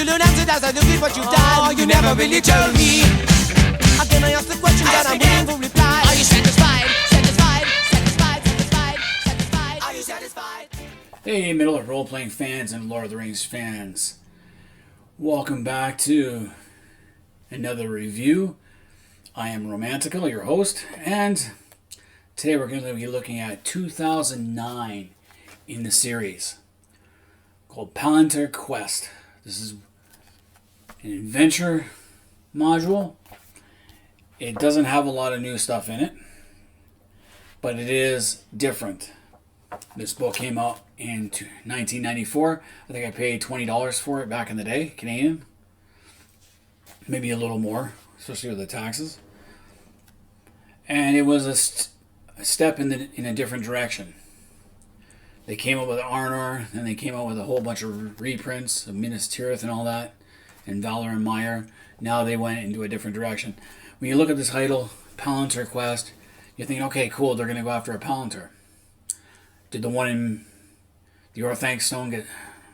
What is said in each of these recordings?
to learn answers as I look at what you've done. You never really told me. Again, I ask the question that I'm waiting for reply. Are you satisfied? Satisfied? Satisfied? Satisfied? Satisfied? Are you satisfied? Hey, Middle-earth role-playing fans and Lord of the Rings fans. Welcome back to another review. I am Romantical, your host, and today we're going to be looking at 2009 in the series called Palantir Quest. This is an adventure module. It doesn't have a lot of new stuff in it, but it is different. This book came out in 1994. I think I paid $20 for it back in the day, Canadian. Maybe a little more, especially with the taxes. And it was a step in a different direction. They came up with Arnor, and they came out with a whole bunch of reprints of Minas Tirith and all that, and Valor and Mire. Now they went into a different direction. When you look at the title, Palantir Quest, you're thinking, okay, cool, they're going to go after a Palantir. Did the one in the Orthanc stone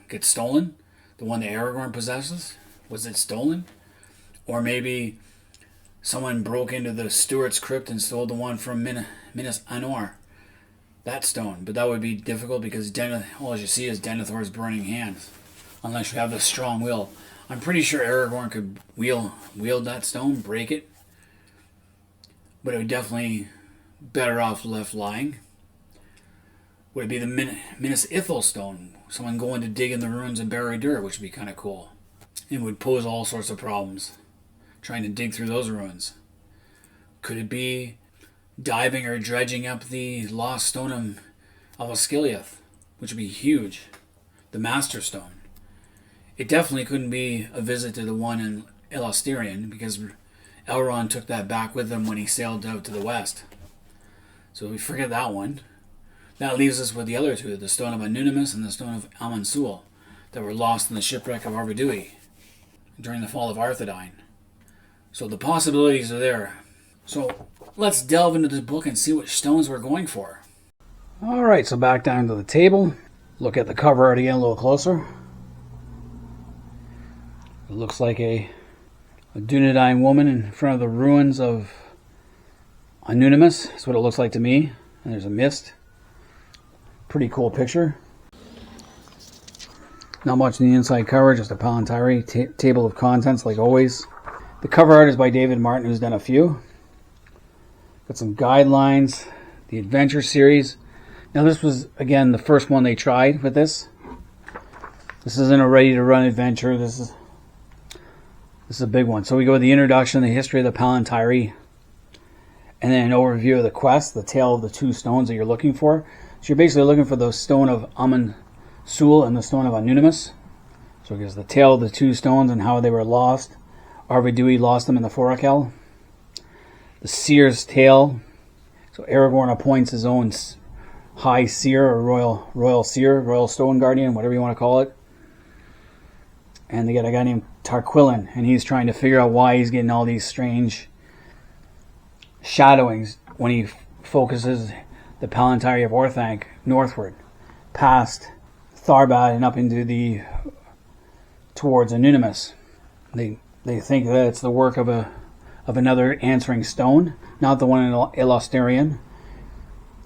get stolen? The one that Aragorn possesses? Was it stolen? Or maybe someone broke into the Stewart's crypt and stole the one from Minas Anor. That stone. But that would be difficult because all you see is Denethor's burning hands. Unless you have the strong will. I'm pretty sure Aragorn could wield that stone, break it. But it would definitely better off left lying. Would it be the Minas Ithil stone? Someone going to dig in the ruins of Barad-dûr, which would be kind of cool. It would pose all sorts of problems, trying to dig through those ruins. Could it be diving or dredging up the lost stone of Osgiliath, which would be huge? The Master Stone. It definitely couldn't be a visit to the one in Elostirion, because Elrond took that back with him when he sailed out to the west. So we forget that one. That leaves us with the other two, the Stone of Anunimus and the Stone of Amansul, that were lost in the shipwreck of Arbadui during the fall of Arthedain. So the possibilities are there. So let's delve into this book and see what stones we're going for. Alright, so back down to the table. Look at the cover art again a little closer. It looks like a Dunedain woman in front of the ruins of Anunimus. That's what it looks like to me. And there's a mist. Pretty cool picture. Not much in the inside cover, just a Palantir table of contents like always. The cover art is by David Martin, who's done a few. Got some guidelines, the adventure series. Now this was, again, the first one they tried with this. This isn't a ready-to-run adventure. This is a big one. So we go with the introduction, the history of the Palantir, and then an overview of the quest, the tale of the two stones that you're looking for. So you're basically looking for the stone of Amansul and the stone of Anunimus. So it gives the tale of the two stones and how they were lost. Arbadui lost them in the Forochel. The seer's tale. So Aragorn appoints his own high seer or royal seer, royal stone guardian, whatever you want to call it. And they got a guy named Tarquillin, and he's trying to figure out why he's getting all these strange shadowings when he focuses the Palantir of Orthanc northward, past Tharbad and up into towards Anunimus. They think that it's the work of another answering stone, not the one in Elostirion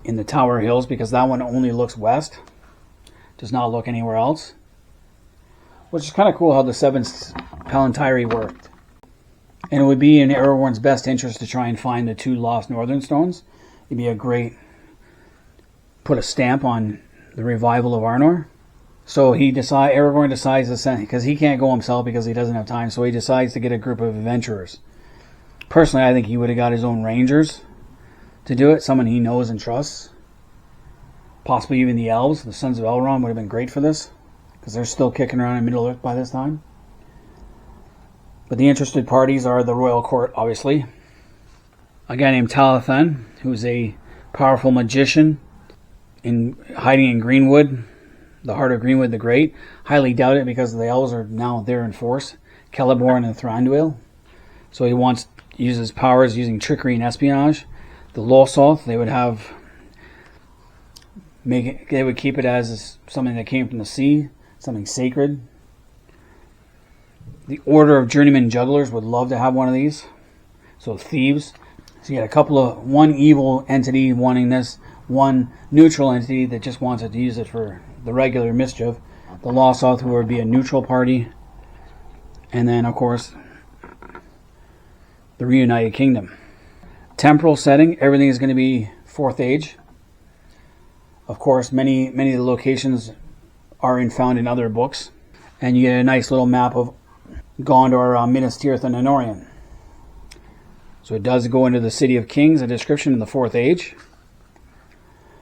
in the Tower Hills, because that one only looks west, does not look anywhere else. Which is kind of cool how the seventh Palantir worked. And it would be in Aragorn's best interest to try and find the two lost northern stones. It'd be a great put a stamp on the revival of Arnor. So Aragorn decides to send, because he can't go himself because he doesn't have time, so he decides to get a group of adventurers. Personally, I think he would have got his own rangers to do it, someone he knows and trusts. Possibly even the elves, the Sons of Elrond would have been great for this, because they're still kicking around in Middle-earth by this time. But the interested parties are the royal court, obviously. A guy named Talathan, who's a powerful magician hiding in Greenwood, the heart of Greenwood the Great. Highly doubt it because the elves are now there in force. Celeborn and Thranduil. So he wants to use his powers using trickery and espionage. The Losoth, they would keep it as something that came from the sea, something sacred. The Order of Journeyman Jugglers would love to have one of these. So thieves. So you got one evil entity wanting this, one neutral entity that just wants it to use it for the regular mischief. The Lost Author would be a neutral party. And then, of course, the Reunited Kingdom. Temporal setting, everything is going to be 4th Age. Of course, many of the locations are found in other books. And you get a nice little map of Gondor, Minas Tirith, and Anorian. So it does go into the City of Kings, a description in the 4th Age.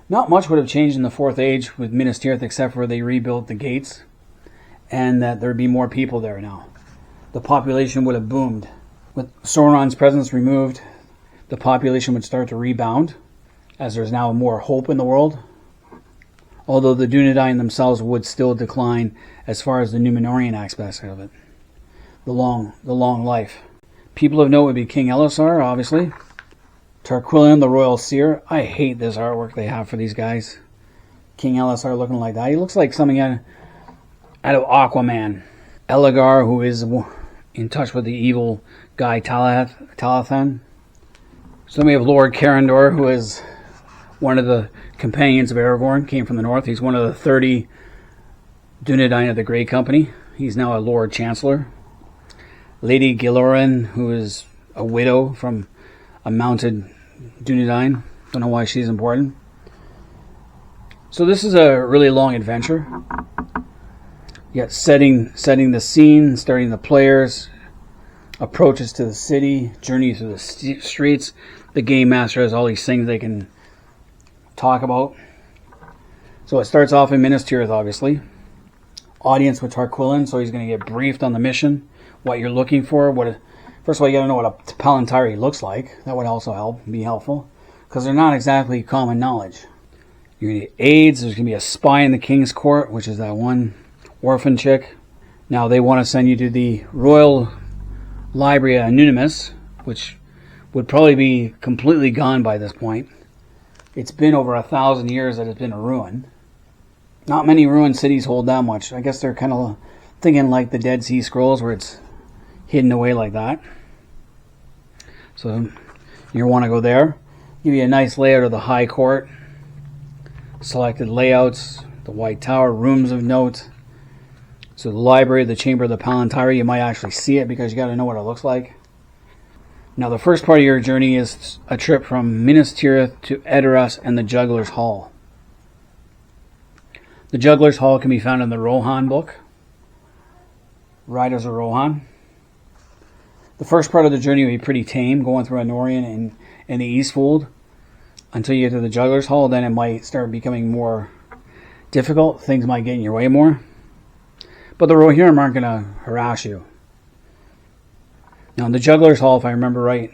Not much would have changed in the 4th Age with Minas Tirith except for they rebuilt the gates and that there would be more people there now. The population would have boomed. With Sauron's presence removed, the population would start to rebound as there's now more hope in the world. Although the Dunedain themselves would still decline as far as the Númenórean aspects of it. The long life. People of note would be King Elisar, obviously. Tarquillion, the Royal Seer. I hate this artwork they have for these guys. King Elisar looking like that. He looks like something out of Aquaman. Elgar, who is in touch with the evil guy Talathan. So then we have Lord Carindor, who is one of the companions of Aragorn, came from the north. He's one of the 30 Dunedain of the Grey Company. He's now a Lord Chancellor. Lady Gilloran, who is a widow from a mounted Dunedain. Don't know why she's important. So this is a really long adventure. You got setting the scene, starting the players, approaches to the city, journey through the streets. The game master has all these things they can talk about. So it starts off in Minas Tirith, obviously. Audience with Tarquillion, so he's going to get briefed on the mission, what you're looking for. First of all, you got to know what a Palantir looks like. That would also be helpful, because they're not exactly common knowledge. You're going to get aides. There's going to be a spy in the king's court, which is that one orphan chick. Now they want to send you to the Royal Library of Anonymous, which would probably be completely gone by this point. It's been over 1,000 years that it's been a ruin. Not many ruined cities hold that much. I guess they're kind of thinking like the Dead Sea Scrolls, where it's hidden away like that. So you want to go there. Give you a nice layout of the High Court. Selected layouts, the White Tower, rooms of note. So the library, the Chamber of the Palantir, you might actually see it because you got to know what it looks like. Now the first part of your journey is a trip from Minas Tirith to Edoras and the Juggler's Hall. The Juggler's Hall can be found in the Rohan book. Riders of Rohan. The first part of the journey will be pretty tame, going through Anorian and the Eastfold until you get to the Juggler's Hall. Then it might start becoming more difficult. Things might get in your way more. But the Rohirrim aren't going to harass you. Now, the Juggler's Hall, if I remember right,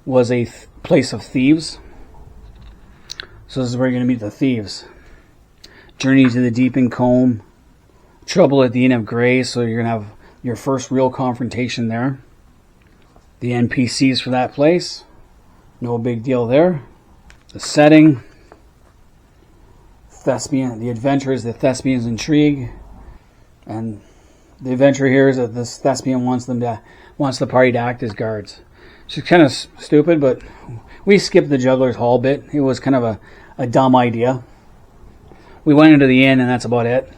was a place of thieves. So this is where you're going to meet the thieves. Journey to the Deeping Comb. Trouble at the Inn of Grey, so you're going to have your first real confrontation there. The NPCs for that place. No big deal there. The setting. Thespian. The adventure is the Thespian's intrigue. And the adventure here is that this Thespian wants the party to act as guards. Which is kind of stupid, but we skipped the Juggler's Hall bit. It was kind of a dumb idea. We went into the inn and that's about it.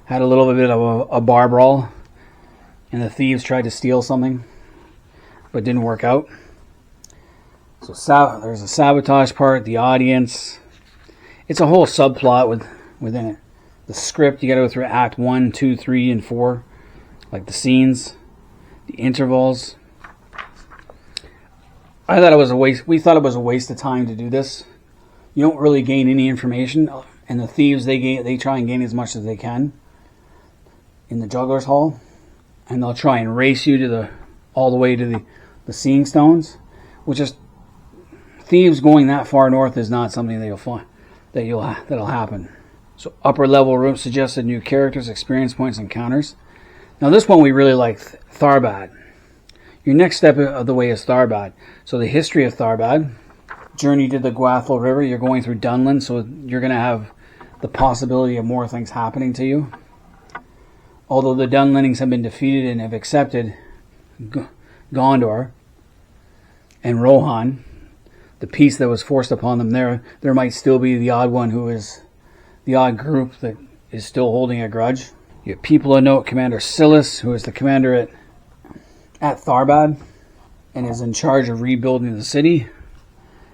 Had a little bit of a bar brawl. And the thieves tried to steal something, but didn't work out. So there's a sabotage part, the audience. It's a whole subplot within it. The script, you got to go through Act 1, 2, 3, and 4. Like the scenes, the intervals. I thought it was a waste. We thought it was a waste of time to do this. You don't really gain any information. And the thieves, they try and gain as much as they can in the Juggler's Hall. And they'll try and race you all the way to the Seeing Stones. Which is, thieves going that far north is not something that'll happen. So upper level rooms suggested new characters, experience points, encounters. Now this one we really like, Tharbad. Your next step of the way is Tharbad. So the history of Tharbad. Journey to the Gwathel River. You're going through Dunland, so you're going to have the possibility of more things happening to you. although the Dunlendings have been defeated and have accepted Gondor and Rohan, the peace that was forced upon them there might still be the odd one who is the odd group that is still holding a grudge. You have people of note, Commander Silas, who is the commander at Tharbad and is in charge of rebuilding the city.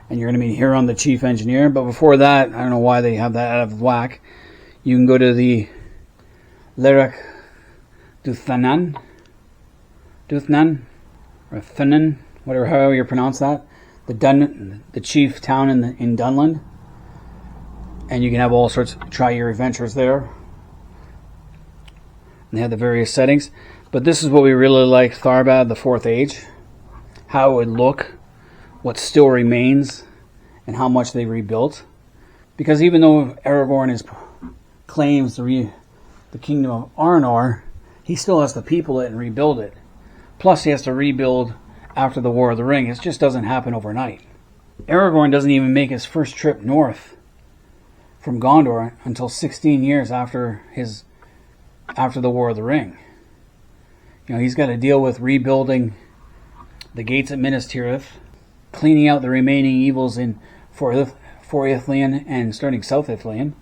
And you're going to meet Huron, the chief engineer. But before that, I don't know why they have that out of whack. You can go to the Lyric Duthnan, or Thunan, whatever, however you pronounce that. The chief town in Dunland. And you can have all sorts, try your adventures there. And they have the various settings. But this is what we really like, Tharbad, the Fourth Age. How it would look, what still remains, and how much they rebuilt. Because even though Aragorn claims the kingdom of Arnor, he still has to people it and rebuild it. Plus he has to rebuild after the War of the Ring. It just doesn't happen overnight. Aragorn doesn't even make his first trip north from Gondor until 16 years after the War of the Ring. You know, he's got to deal with rebuilding the gates at Minas Tirith, cleaning out the remaining evils in For Ithilien and starting South Ithilien.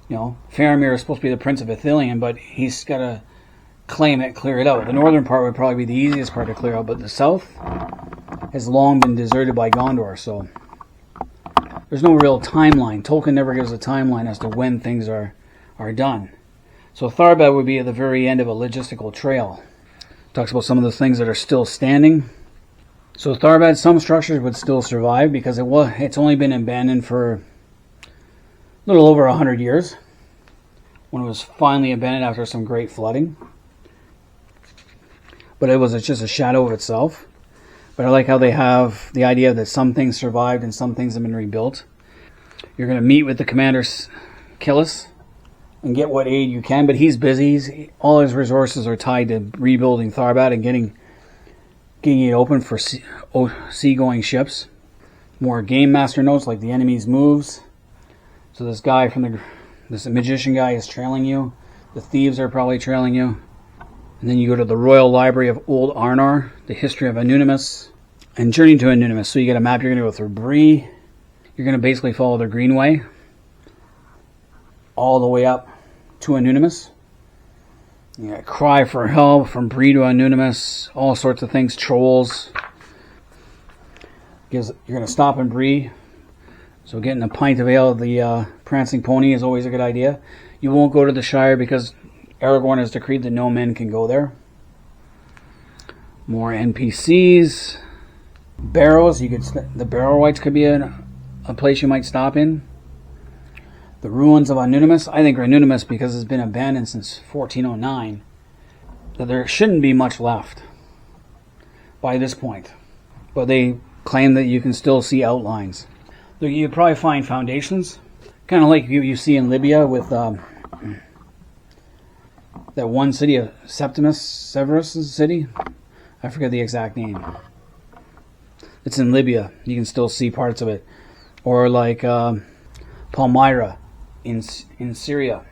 You know, Faramir is supposed to be the Prince of Ithilien, but he's got to claim it, clear it out. The northern part would probably be the easiest part to clear out, but the south has long been deserted by Gondor, so there's no real timeline. Tolkien never gives a timeline as to when things are done. So Tharbad would be at the very end of a logistical trail. Talks about some of the things that are still standing. So Tharbad, some structures would still survive because it's only been abandoned for a little over 100 years, when it was finally abandoned after some great flooding. But it's just a shadow of itself. But I like how they have the idea that some things survived and some things have been rebuilt. You're going to meet with the commander Killis and get what aid you can, but he's busy. All his resources are tied to rebuilding Tharbad and getting it open for seagoing ships. More game master notes like the enemy's moves. So this magician guy is trailing you. The thieves are probably trailing you. And then you go to the Royal Library of Old Arnor, the history of Anunimus, and Journey to Anunimus. So you get a map. You're going to go through Bree. You're going to basically follow the Greenway all the way up to Anunimus. You got Cry for Help from Bree to Anunimus, all sorts of things, trolls. You're going to stop in Bree. So getting a pint of ale of the Prancing Pony is always a good idea. You won't go to the Shire because Aragorn has decreed that no men can go there. More NPCs. Barrows. The Barrow-wights could be a place you might stop in. The ruins of Anunimus. I think Anunimus, because it's been abandoned since 1409, that there shouldn't be much left by this point. But they claim that you can still see outlines. You probably find foundations, kind of like you see in Libya with that one city of Severus' city. I forget the exact name. It's in Libya. You can still see parts of it. Or like Palmyra in Syria.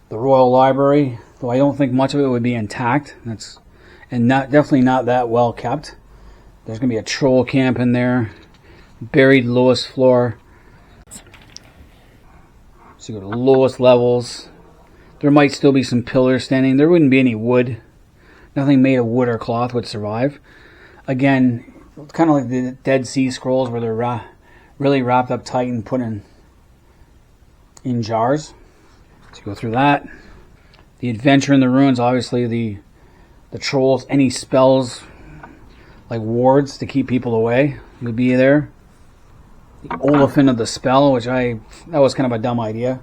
The Royal Library, though I don't think much of it would be intact. Definitely not that well kept. There's going to be a troll camp in there. Buried lowest floor. So you go to lowest levels. There might still be some pillars standing. There wouldn't be any wood. Nothing made of wood or cloth would survive. Again, kind of like the Dead Sea Scrolls where they're really wrapped up tight and put in jars. So you go through that. The adventure in the ruins, obviously the trolls, any spells like wards to keep people away would be there. The Olafin of the Spell, that was kind of a dumb idea.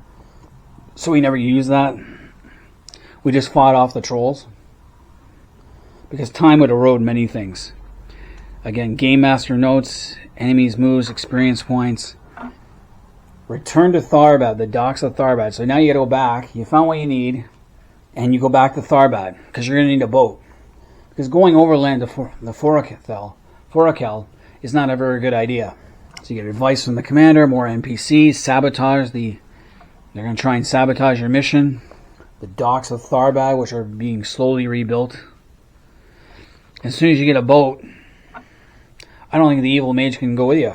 So we never used that. We just fought off the trolls. Because time would erode many things. Again, Game Master notes, enemies' moves, experience points. Return to Tharbad, the docks of Tharbad. So now you got to go back. You found what you need. And you go back to Tharbad. Because you're going to need a boat. Because going overland to the Forochel is not a very good idea. So you get advice from the commander, more NPCs, sabotage. They're going to try and sabotage your mission. the docks of Tharbad, which are being slowly rebuilt. As soon as you get a boat, I don't think the evil mage can go with you.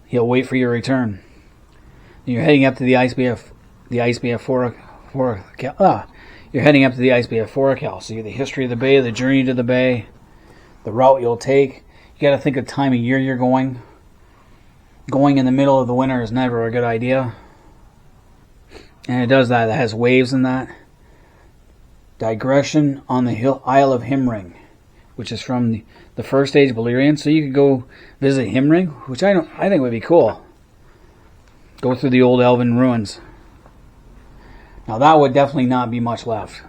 He'll wait for your return. And you're heading up to the Ice Bay of Forochel. You're heading up to the Ice Bay of Forochel. So you get the history of the bay, the journey to the bay, the route you'll take. You got to think of the time of year you're going. Going in the middle of the winter is never a good idea. And it does that. It has waves in that. Digression on the Isle of Himring, which is from the First Age Valyrian. So you could go visit Himring, which I think would be cool. Go through the old elven ruins. Now that would definitely not be much left,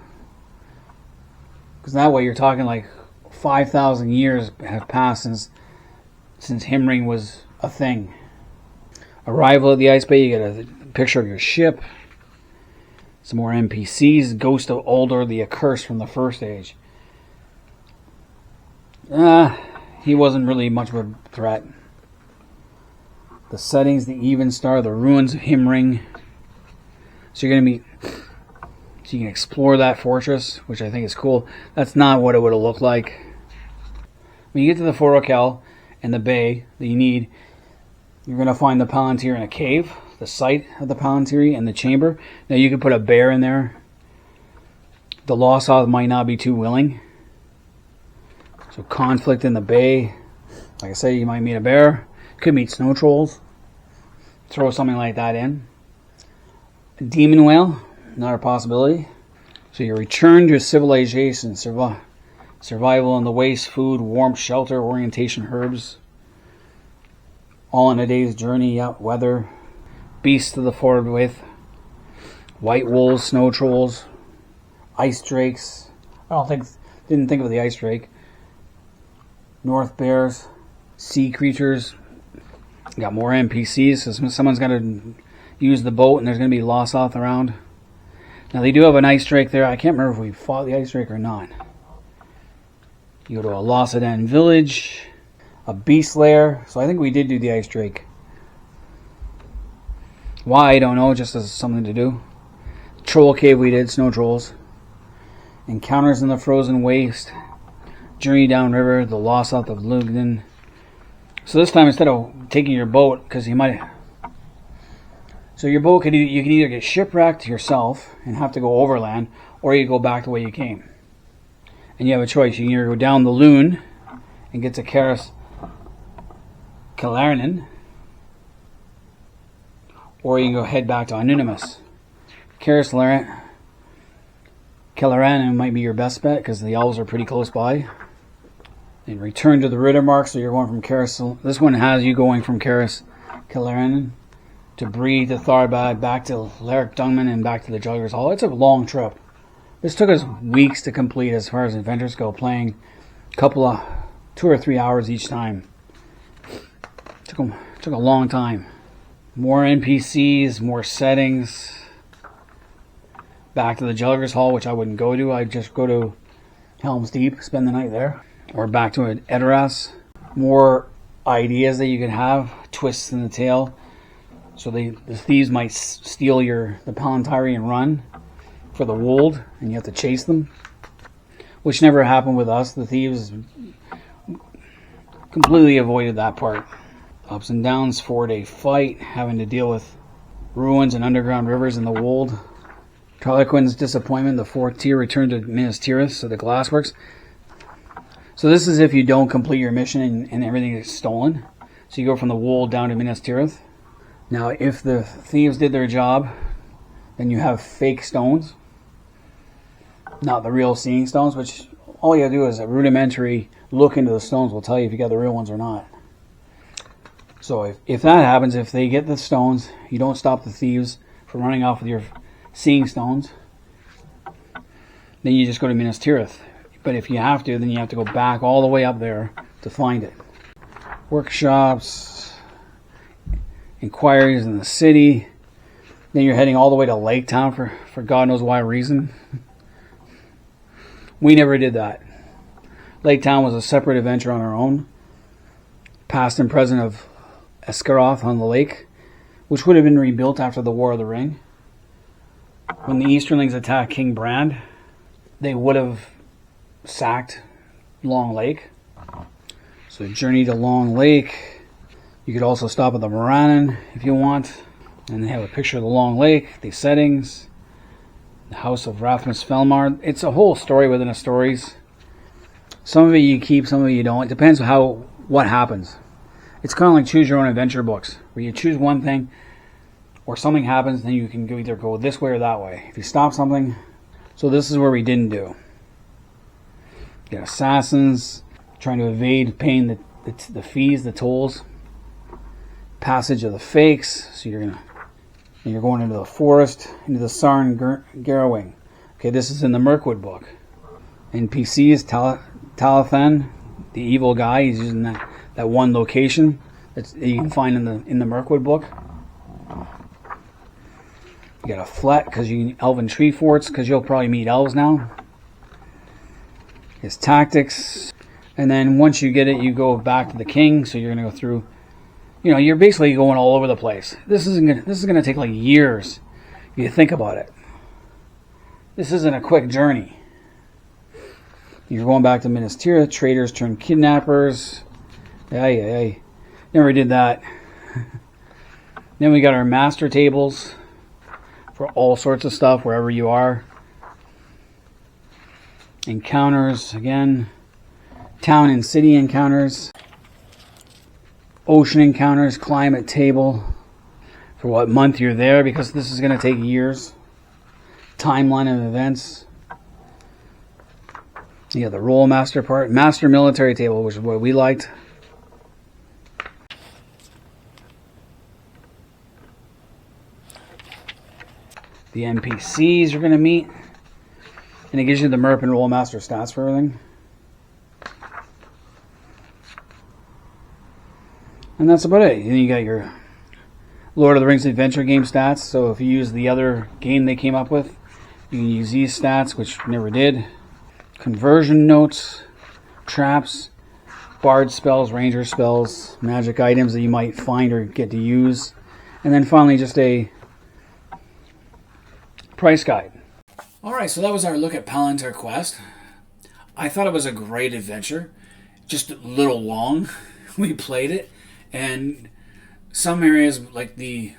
because that way you're talking like 5,000 years have passed since Himring was a thing. Arrival at the Ice Bay, you get a picture of your ship. Some more NPCs. Ghost of Uldor the Accursed from the First Age. He wasn't really much of a threat. The settings, the Even Star, the ruins of Himring. So you're going to so you can explore that fortress, which I think is cool. That's not what it would have looked like. When you get to the Forochel and the bay that you need, you're going to find the Palantir in a cave. The site of the Palantir and the chamber. Now you could put a bear in there. The Lostoth might not be too willing. So conflict in the bay. Like I say, you might meet a bear. Could meet snow trolls. Throw something like that in. A demon whale, not a possibility. So you return to civilization, survival in the waste, food, warmth, shelter, orientation, herbs. All in a day's journey. Yep, weather. Beasts to the forward with. White wolves, snow trolls, ice drakes. Didn't think of the ice drake. North bears, sea creatures. Got more NPCs, so someone's got to use the boat, and there's going to be Lostoth around. Now they do have an ice drake there. I can't remember if we fought the ice drake or not. You go to a Losadan village, a beast lair. So I think we did do the ice drake. Why, I don't know, just as something to do. Troll cave we did, snow trolls. Encounters in the frozen waste. Journey downriver, the Lostoth of Lhun. So this time, instead of taking your boat, because you might... So your boat, you can either get shipwrecked yourself and have to go overland, or you go back the way you came. And you have a choice. You can either go down the Lhun and get to Calarnan, or you can go head back to Anonymous. Calarnan might be your best bet, because the elves are pretty close by. And return to the Rittermark, so you're going from this one has you going from Calarnan to Bree to Tharbad, back to Leric Dungman, and back to the Jugger's Hall. It's a long trip. This took us weeks to complete as far as adventures go, playing a couple of 2 or 3 hours each time. Took a long time. More NPCs, more settings. Back to the Jugger's Hall, which I wouldn't go to. I'd just go to Helm's Deep, spend the night there. Or back to Edoras. More ideas that you can have. Twists in the tail. So the thieves might steal the Palantir and run for the wold, and you have to chase them. Which never happened with us. The thieves completely avoided that part. Ups and downs, 4-day fight, having to deal with ruins and underground rivers in the wold. Harlequin's disappointment, the 4th tier, return to Minas Tirith, so the glassworks. So this is if you don't complete your mission and everything is stolen. So you go from the wold down to Minas Tirith. Now if the thieves did their job, then you have fake stones. Not the real seeing stones, which all you gotta do is a rudimentary look into the stones will tell you if you got the real ones or not. So if that happens, if they get the stones, you don't stop the thieves from running off with your seeing stones, then you just go to Minas Tirith. But if you have to, then you have to go back all the way up there to find it. Workshops, inquiries in the city. Then you're heading all the way to Lake Town for God knows why reason. We never did that. Lake Town was a separate adventure on our own. Past and present of Escaroth on the lake, which would have been rebuilt after the War of the Ring. When the Easterlings attacked King Brand, they would have sacked Long Lake. So journey to Long Lake. You could also stop at the Morannon if you want. And they have a picture of the Long Lake, the settings, the House of Rathmas Felmar. It's a whole story within a stories. Some of it you keep, some of it you don't. It depends what happens. It's kind of like choose your own adventure books, where you choose one thing, or something happens, then you can either go this way or that way. If you stop something, so this is where we didn't do. You got assassins trying to evade paying the fees, the tolls. Passage of the fakes. So you're going into the forest, into the Sarn Garrowing. Okay, this is in the Mirkwood book. NPCs, Talathan, the evil guy. He's using that one location that you can find in the Mirkwood book. You got a flat because you can elven tree forts because you'll probably meet elves now. His tactics, and then once you get it, you go back to the king. So you're gonna go through. You're basically going all over the place. This is gonna take like years. If you think about it. This isn't a quick journey. You're going back to Minas Tirith. Traders turn kidnappers. Ay. Never did that. Then we got our master tables for all sorts of stuff wherever you are. Encounters again. Town and city encounters. Ocean encounters. Climate table for what month you're there, because this is going to take years. Timeline of events. You got the role master part. Master military table, which is what we liked. The NPCs you're going to meet. And it gives you the Merp and Roll Master stats for everything. And that's about it. Then you got your Lord of the Rings adventure game stats. So if you use the other game they came up with, you can use these stats, which never did. Conversion notes, traps, bard spells, ranger spells, magic items that you might find or get to use. And then finally just a price guide. Alright, so that was our look at Palantir Quest. I thought it was a great adventure. Just a little long. We played it. And some areas like the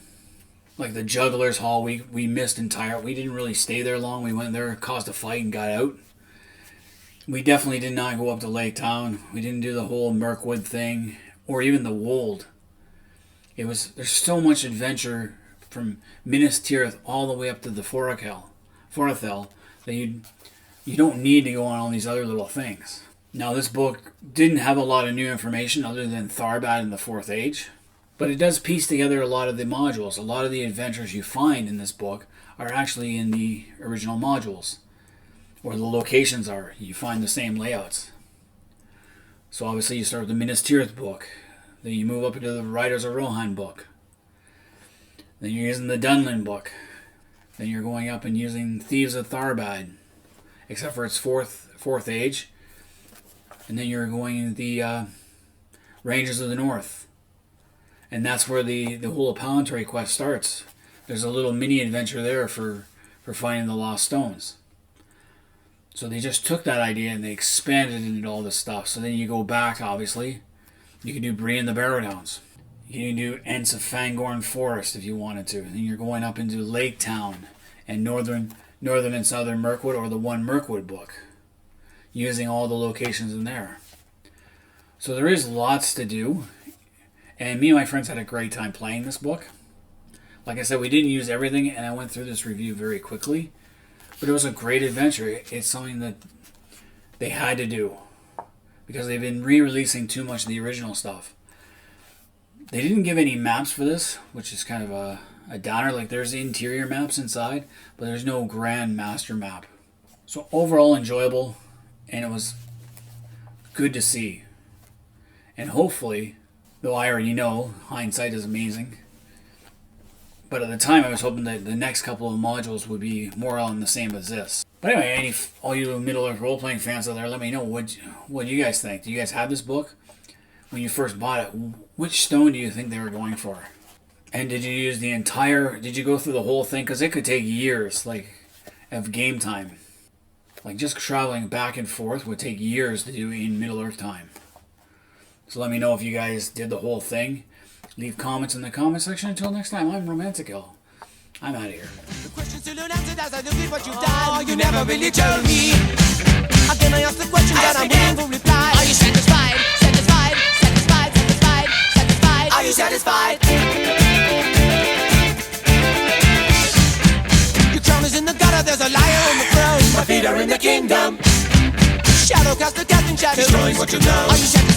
Juggler's Hall we missed entire. We didn't really stay there long. We went there, caused a fight and got out. We definitely did not go up to Lake Town. We didn't do the whole Mirkwood thing or even the Wold. There's so much adventure from Minas Tirith all the way up to the Forochel that you don't need to go on all these other little things. Now this book didn't have a lot of new information other than Tharbad and the Fourth Age, but it does piece together a lot of the modules. A lot of the adventures you find in this book are actually in the original modules, where the locations are. You find the same layouts. So obviously you start with the Minas Tirith book, then you move up into the Riders of Rohan book, then you're using the Dunlin book. Then you're going up and using Thieves of Tharbad, except for its fourth age. And then you're going into the Rangers of the North. And that's where the whole Palantir Quest starts. There's a little mini adventure there for finding the lost stones. So they just took that idea and they expanded it into all this stuff. So then you go back, obviously. You can do Bree and the Barrowdowns. You can do Ents of Fangorn Forest if you wanted to. And then you're going up into Lake Town and Northern and Southern Mirkwood, or the one Mirkwood book, using all the locations in there. So there is lots to do. And me and my friends had a great time playing this book. Like I said, we didn't use everything, and I went through this review very quickly. But it was a great adventure. It's something that they had to do, because they've been re-releasing too much of the original stuff. They didn't give any maps for this, which is kind of a downer. Like, there's interior maps inside, but there's no grand master map. So overall enjoyable, and it was good to see. And hopefully, though I already know, hindsight is amazing, but at the time I was hoping that the next couple of modules would be more on the same as this. But anyway, all you Middle-earth role-playing fans out there, let me know what you guys think. Do you guys have this book? When you first bought it, which stone do you think they were going for? And did you use the entire... Did you go through the whole thing? Because it could take years, like, of game time. Like, just traveling back and forth would take years to do in Middle-earth time. So let me know if you guys did the whole thing. Leave comments in the comment section. Until next time, I'm Romantical. I'm out of here. The questions to learn answered as I look at what you've done. You never really told me. Again, I ask the question that I'm waiting for reply. Are you satisfied? Satisfied? Satisfied? Satisfied? Satisfied? Are you satisfied? Your crown is in the gutter, there's a lion on the throne. My feet are in the kingdom. Shadow cast the casting shadows, destroying what you know. Are you satisfied?